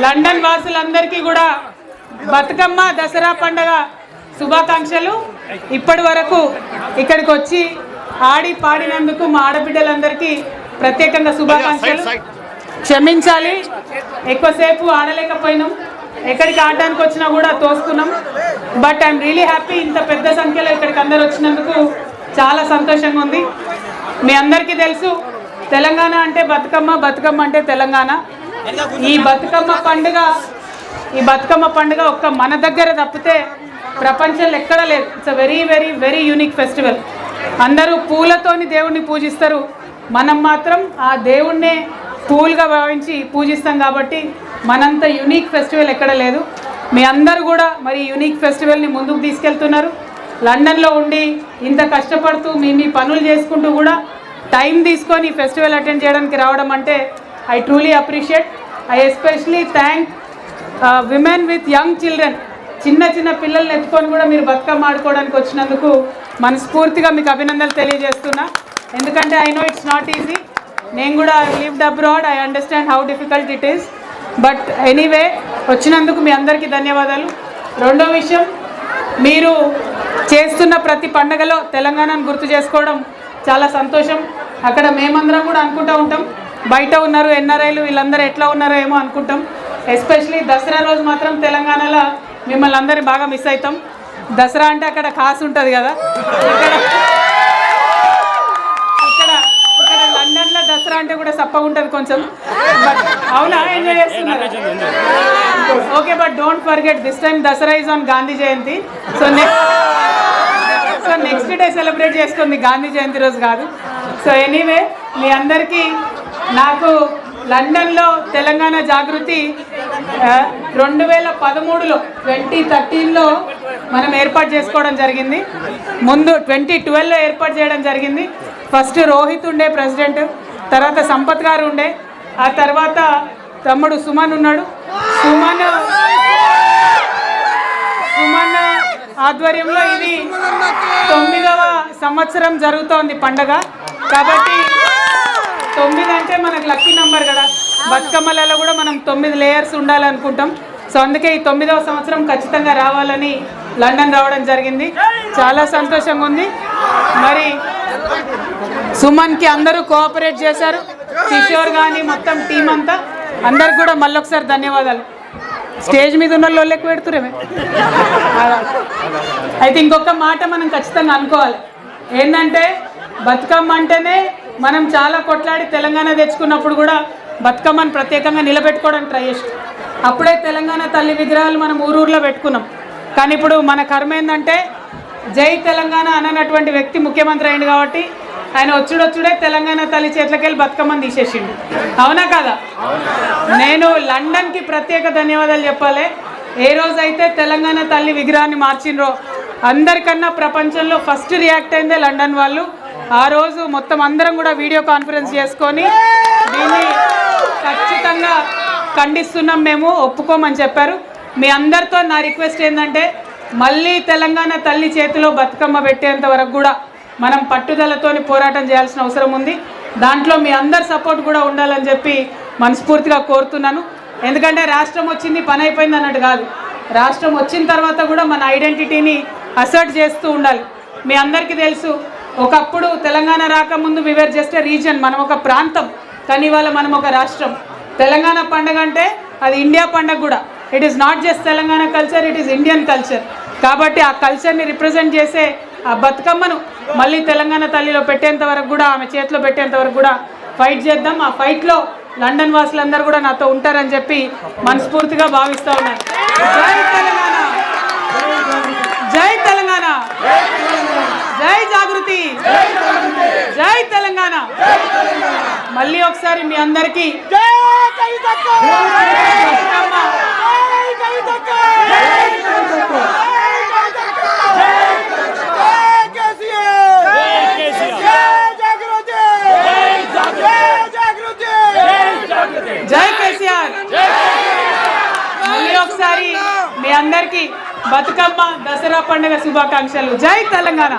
London వాసులందరికీ కూడా బతుకమ్మ దసరా పండుగ శుభాకాంక్షలు. ఇప్పటి వరకు ఇక్కడికి వచ్చి ఆడి పాడినందుకు మా ఆడబిడ్డలందరికీ ప్రత్యేకంగా శుభాకాంక్షలు. క్షమించాలి, ఎక్కువసేపు ఆడలేకపోయినాం, ఎక్కడికి ఆడడానికి వచ్చినా కూడా తోసుకున్నాం. బట్ ఐఎమ్ రియలీ హ్యాపీ, ఇంత పెద్ద సంఖ్యలో ఇక్కడికి అందరు వచ్చినందుకు చాలా సంతోషంగా ఉంది. మీ అందరికీ తెలుసు తెలంగాణ అంటే బతుకమ్మ, బతుకమ్మ అంటే తెలంగాణ. ఈ బతుకమ్మ పండుగ ఒక్క మన దగ్గర తప్పితే ప్రపంచంలో ఎక్కడా లేదు. It's a very very very unique festival. అందరూ పూలతోని దేవుణ్ణి పూజిస్తారు, మనం మాత్రం ఆ దేవుణ్ణే పూలుగా భావించి పూజిస్తాం. కాబట్టి మనంత యూనిక్ ఫెస్టివల్ ఎక్కడ లేదు. మీ అందరూ కూడా మరి యూనిక్ ఫెస్టివల్ని ముందుకు తీసుకెళ్తున్నారు. లండన్లో ఉండి ఇంత కష్టపడుతూ మీ పనులు చేసుకుంటూ కూడా టైం తీసుకొని ఫెస్టివల్ అటెండ్ చేయడానికి రావడం అంటే I truly appreciate. I especially thank women with young children. చిన్న చిన్న పిల్లల్ని ఎత్తుకొని కూడా మీరు బతుకమ్మ ఆడుకోవడానికి వచ్చినందుకు మనస్ఫూర్తిగా మీకు అభినందనలు తెలియజేస్తున్నా. ఎందుకంటే I know it's not easy. నేను కూడా lived abroad, I understand how difficult it is. But anyway వచ్చినందుకు మీ అందరికీ ధన్యవాదాలు. రెండో విషయం, మీరు చేస్తున్న ప్రతి పండగలో తెలంగాణను గుర్తు చేసుకోవడం చాలా సంతోషం. అక్కడ మేమందరం కూడా అనుకుంటూ ఉంటాం, బయట ఉన్నారు ఎన్ఆర్ఐలు వీళ్ళందరూ ఎట్లా ఉన్నారో ఏమో అనుకుంటాం. ఎస్పెషలీ దసరా రోజు మాత్రం తెలంగాణలో మిమ్మల్ని అందరినీ బాగా మిస్ అవుతాం. దసరా అంటే అక్కడ కాసు ఉంటుంది కదా, ఇక్కడ లండన్లో దసరా అంటే కూడా సప్పగా ఉంటుంది కొంచెం. బట్ అవునా, ఎంజాయ్ చేస్తున్నారు? Okay, but don't forget this time Dasara is on Gandhi Jayanti. So next day celebrate చేసుకుంది, గాంధీ జయంతి రోజు కాదు. సో ఎనీవే మీ అందరికీ నాకు లండన్లో తెలంగాణ జాగృతి 2013లో 2013లో మనం ఏర్పాటు చేసుకోవడం జరిగింది. ముందు 2012లో ఏర్పాటు చేయడం జరిగింది. ఫస్ట్ రోహిత్ ఉండే ప్రెసిడెంట్, తర్వాత సంపత్ గారు ఉండే, ఆ తర్వాత తమ్ముడు సుమన్ ఉన్నాడు. సుమన్ ఆధ్వర్యంలో ఇది 9వ సంవత్సరం జరుగుతోంది పండగ. కాబట్టి 9 అంటే మనకు లక్కీ నెంబర్ కదా, బతుకమ్మలలో కూడా మనం 9 లేయర్స్ ఉండాలనుకుంటాం. సో అందుకే ఈ 9వ సంవత్సరం ఖచ్చితంగా రావాలని లండన్ రావడం జరిగింది. చాలా సంతోషంగా ఉంది. మరి సుమన్కి అందరూ కోఆపరేట్ చేశారు, కిషోర్ కానీ మొత్తం టీం అంతా, అందరికి కూడా మళ్ళొకసారి ధన్యవాదాలు. స్టేజ్ మీద ఉన్న వాళ్ళు ఎక్కువ పెడుతురేమే. అయితే ఇంకొక మాట మనం ఖచ్చితంగా అనుకోవాలి, ఏంటంటే బతుకమ్మ అంటేనే మనం చాలా కొట్లాడి తెలంగాణ తెచ్చుకున్నప్పుడు కూడా బతుకమ్మని ప్రత్యేకంగా నిలబెట్టుకోవడానికి ట్రై చేస్తాం. అప్పుడే తెలంగాణ తల్లి విగ్రహాలు మనం ఊరూరులో పెట్టుకున్నాం. కానీ ఇప్పుడు మన కర్మ ఏంటంటే జై తెలంగాణ అననటువంటి వ్యక్తి ముఖ్యమంత్రి అయింది. కాబట్టి ఆయన వచ్చుడే తెలంగాణ తల్లి చేతులకెళ్ళి బతుకమ్మని తీసేసిండు. అవునా కదా? నేను లండన్కి ప్రత్యేక ధన్యవాదాలు చెప్పాలి. ఏ రోజైతే తెలంగాణ తల్లి విగ్రహాన్ని మార్చిండ్రో అందరికన్నా ప్రపంచంలో ఫస్ట్ రియాక్ట్ అయిందే లండన్ వాళ్ళు. ఆ రోజు మొత్తం అందరం కూడా వీడియో కాన్ఫరెన్స్ చేసుకొని దీన్ని ఖచ్చితంగా ఖండిస్తున్నాం, మేము ఒప్పుకోమని చెప్పారు. మీ అందరితో నా రిక్వెస్ట్ ఏంటంటే మళ్ళీ తెలంగాణ తల్లి చేతిలో బతుకమ్మ పెట్టేంత వరకు కూడా మనం పట్టుదలతోని పోరాటం చేయాల్సిన అవసరం ఉంది. దాంట్లో మీ అందరి సపోర్ట్ కూడా ఉండాలని చెప్పి మనస్ఫూర్తిగా కోరుతున్నాను. ఎందుకంటే రాష్ట్రం వచ్చింది పని అయిపోయింది అన్నట్టు కాదు, రాష్ట్రం వచ్చిన తర్వాత కూడా మన ఐడెంటిటీని అసర్ట్ చేస్తూ ఉండాలి. మీ అందరికీ తెలుసు, ఒకప్పుడు తెలంగాణ రాకముందు వి వర్ జస్ట్ ఎ రీజన్, మనం ఒక ప్రాంతం. కానీ ఇవాళ మనం ఒక రాష్ట్రం. తెలంగాణ పండుగ అంటే అది ఇండియా పండుగ కూడా. It is not just Telangana culture, it is Indian culture. కాబట్టి ఆ కల్చర్ని రిప్రజెంట్ చేసే ఆ బతుకమ్మను మళ్ళీ తెలంగాణ తల్లిలో పెట్టేంత వరకు కూడా, ఆమె చేతిలో పెట్టేంత వరకు కూడా ఫైట్ చేద్దాం. ఆ ఫైట్లో లండన్ వాసులందరూ కూడా నాతో ఉంటారని చెప్పి మనస్ఫూర్తిగా భావిస్తూ ఉన్నాను. జై తెలంగాణ, జై తెలంగాణ, జై జాగృతి, జై తెలంగాణ. మళ్ళీ ఒకసారి మీ అందరికీ జై కేసీఆర్. మళ్ళీ ఒకసారి మీ అందరికీ బతుకమ్మ దసరా పండుగ శుభాకాంక్షలు. జై తెలంగాణ.